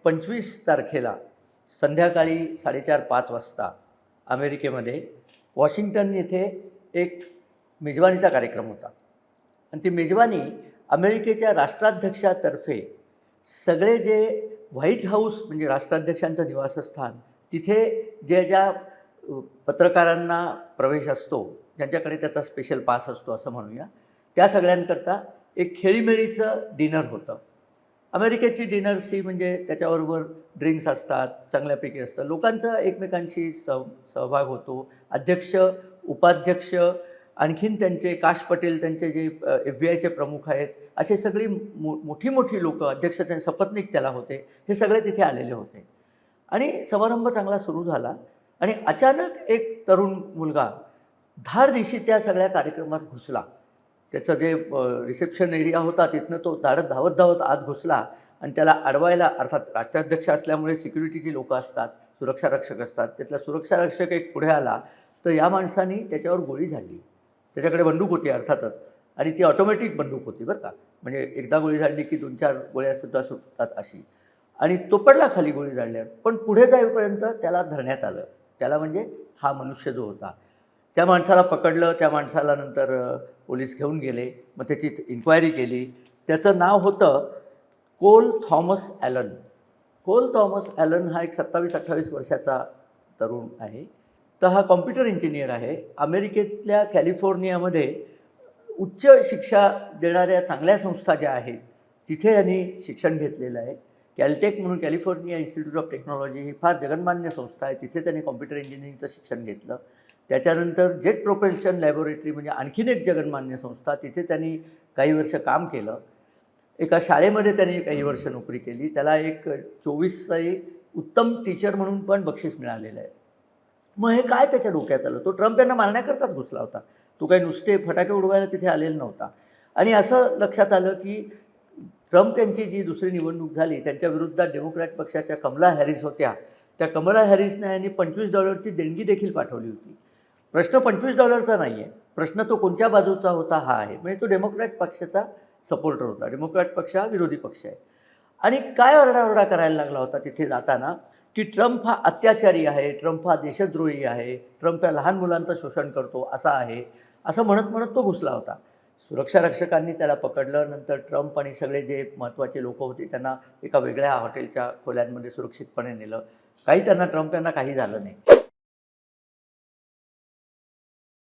25 तारखेला संध्याकाळी 4:30-5 वाजता अमेरिकेमध्ये वॉशिंग्टन येथे एक मेजवानीचा कार्यक्रम होता आणि ती मेजवानी अमेरिकेच्या राष्ट्राध्यक्षातर्फे सगळे जे व्हाईट हाऊस म्हणजे राष्ट्राध्यक्षांचं निवासस्थान तिथे ज्या पत्रकारांना प्रवेश असतो, ज्यांच्याकडे त्याचा स्पेशल पास असतो असं म्हणूया, त्या सगळ्यांकरता एक खेळीमेळीचं डिनर होतं. अमेरिकेची डिनर्स ही म्हणजे त्याच्याबरोबर ड्रिंक्स असतात, चांगल्यापैकी असतं, लोकांचा एकमेकांशी सहभाग होतो. अध्यक्ष, उपाध्यक्ष, आणखीन त्यांचे काश पटेल, त्यांचे जे FBI प्रमुख आहेत, असे सगळी मोठी मोठी लोकं, अध्यक्ष त्यांचे सपत्नीक त्याला होते, हे सगळे तिथे आलेले होते. आणि समारंभ चांगला सुरू झाला आणि अचानक एक तरुण मुलगा धाडदिशी त्या सगळ्या कार्यक्रमात घुसला. त्याचं जे रिसेप्शन एरिया होता तिथनं तो धावत धावत आत घुसला आणि त्याला अडवायला, अर्थात राष्ट्राध्यक्ष असल्यामुळे सिक्युरिटीची लोकं असतात, सुरक्षारक्षक असतात, त्यातला सुरक्षारक्षक एक पुढे आला तर या माणसाने त्याच्यावर गोळी झाडली. त्याच्याकडे बंदूक होती अर्थातच, आणि ती ऑटोमॅटिक बंदूक होती बरं का, म्हणजे एकदा गोळी झाडली की 2-4 गोळ्या सुद्धा सुटतात अशी. आणि तो पडला खाली गोळी झाडल्यावर. पण पुढे जाईपर्यंत त्याला धरण्यात आलं. त्याला म्हणजे हा मनुष्य जो होता त्या माणसाला पकडलं. त्या माणसाला नंतर पोलीस घेऊन गेले. मग त्याची इन्क्वायरी केली. त्याचं नाव होतं Cole Thomas Allen. Cole Thomas Allen हा एक 27-28 वर्षाचा तरुण आहे. तर हा कॉम्प्युटर इंजिनियर आहे. अमेरिकेतल्या कॅलिफोर्नियामध्ये उच्च शिक्षा देणाऱ्या चांगल्या संस्था ज्या आहेत तिथे यांनी शिक्षण घेतलेलं आहे. कॅलटेक म्हणून, कॅलिफोर्निया इन्स्टिट्यूट ऑफ टेक्नॉलॉजी ही फार जगन्मान्य संस्था आहे. तिथे त्यांनी कॉम्प्युटर इंजिनिअरिंगचं शिक्षण घेतलं. त्याच्यानंतर जेट प्रोपल्शन लॅबोरेटरी म्हणजे आणखीन एक जगन्मान्य संस्था, तिथे त्यांनी काही वर्ष काम केलं. एका शाळेमध्ये त्यांनी काही वर्ष नोकरी केली. त्याला एक 24 उत्तम टीचर म्हणून पण बक्षीस मिळालेलं आहे. मग हे काय त्याच्या डोक्यात आलं? तो ट्रम्प यांना मारण्याकरताच घुसला होता. तो काही नुसते फटाके उडवायला तिथे आलेला नव्हता. आणि असं लक्षात आलं की ट्रम्प यांची जी दुसरी निवडणूक झाली त्यांच्या विरुद्धात डेमोक्रॅट पक्षाच्या कमला हॅरिस होत्या. त्या कमला हॅरिसने यांनी $25ची देणगी देखील पाठवली होती. प्रश्न $25चा नाही आहे, प्रश्न तो कोणत्या बाजूचा होता हा आहे. म्हणजे तो डेमोक्रॅट पक्षाचा सपोर्टर होता. डेमोक्रॅट पक्ष हा विरोधी पक्ष आहे. आणि काय ओरडाओरडा करायला लागला होता तिथे जाताना की ट्रम्प हा अत्याचारी आहे, ट्रम्प हा देशद्रोही आहे, ट्रम्प या लहान मुलांचं शोषण करतो असा आहे, असं म्हणत म्हणत तो घुसला होता. सुरक्षारक्षकांनी त्याला पकडलं. नंतर ट्रम्प आणि सगळे जे महत्त्वाचे लोकं होते त्यांना एका वेगळ्या हॉटेलच्या खोल्यांमध्ये सुरक्षितपणे नेलं. काही त्यांना, ट्रम्प यांना काही झालं नाही.